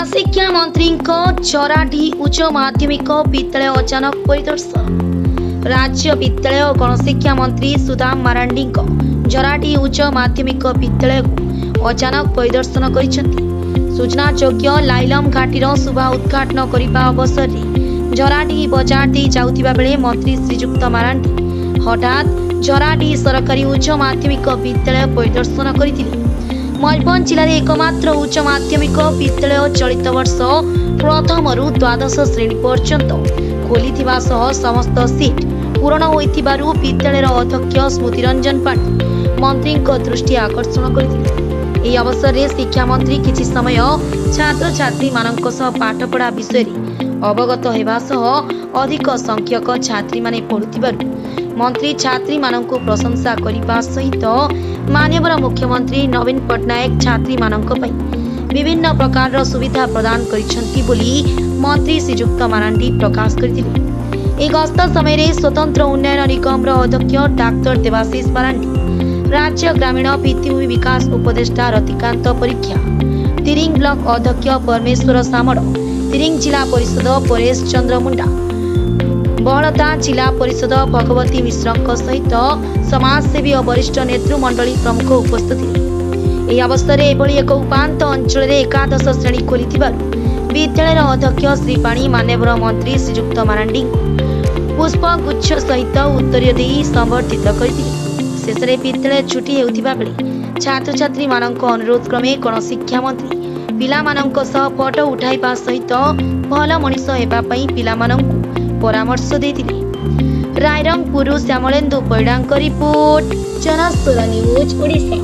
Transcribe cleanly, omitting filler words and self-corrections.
गणशिक्षा मंत्री चराटी उच्च माध्यमिक विद्यालय अचानक परिदर्शन। राज्य विद्यालय और गणशिक्षा मंत्री सुदाम मारांडी जराटी उच्च माध्यमिक विद्यालय को अचानक परिदर्शन करिसेंती। सूचनायोग्य लाइलम घाटीर शुभा उद्घाटन करने अवसर में जराटी बजार दे जाउथिबा बेले मंत्री श्रीजुक्त मारांडी हठात जराटी सरकारी उच्च माध्यमिक विद्यालय परिदर्शन करथिले। मयूरभंज जिले में एकमात्र उच्च माध्यमिक विद्यालय चलित वर्ष प्रथम रु द्वादश श्रेणी पर्यंत खोली समस्त सीट पूरण होइथिबारु विद्यालय अध्यक्ष स्मृति रंजन पांडे मंत्री दृष्टि आकर्षण करथिले। एही अवसर में शिक्षा मंत्री किछि समय छात्र छात्री मानक पाठपढ़ा विषय अवगत हेबा सह अधिक संख्यक छात्री माने पढ़ुथिबारु मंत्री छात्री मानक प्रशंसा करने सहित माननीय मुख्यमंत्री नवीन पट्टनायक छात्री मानक पई विभिन्न प्रकार सुविधा प्रदान करिसेंती बोली मंत्री श्रीजुक्त मारांडी प्रकाश करथिले। गस्त समय स्वतंत्र उन्नयन निगम अध्यक्ष डाक्टर देवाशीष मारांडी, राज्य ग्रामीण भित्तिभूमि विकास उपदेष्टा रतिकांत परीक्षा, तिरिंग ब्लॉक अध्यक्ष परमेश्वर सामड़, तिरिंग जिला परिषद परेश चंद्र मुंडा, बहलदा जिला परिषद भगवती मिश्र सहित समाजसेवी और वरिष्ठ नेतृमंडली प्रमुख उपस्थित थे। यह अवसर में एभली एक उपांत अंचल एकादश श्रेणी खोली विद्यालय अध्यक्ष श्री पाणी मान्यवर मंत्री श्रीजुक्त मारांडी पुष्पगुच्छ सहित उत्तर दे संबर्धित करथिले। शेष में विद्यालय छुट्टी हेउथिबा बेले छात्र छात्री मानक अनुरोध क्रमे गणशिक्षा मंत्री पिला मानक सह फोटो उठाइबा सहित भल मनीष हेबा पई पिला मानक परामर्श देथिले। रायरंगपुर श्यामलेन्दु पैडांक रिपोर्ट जनस्वर न्यूज ओडिशा।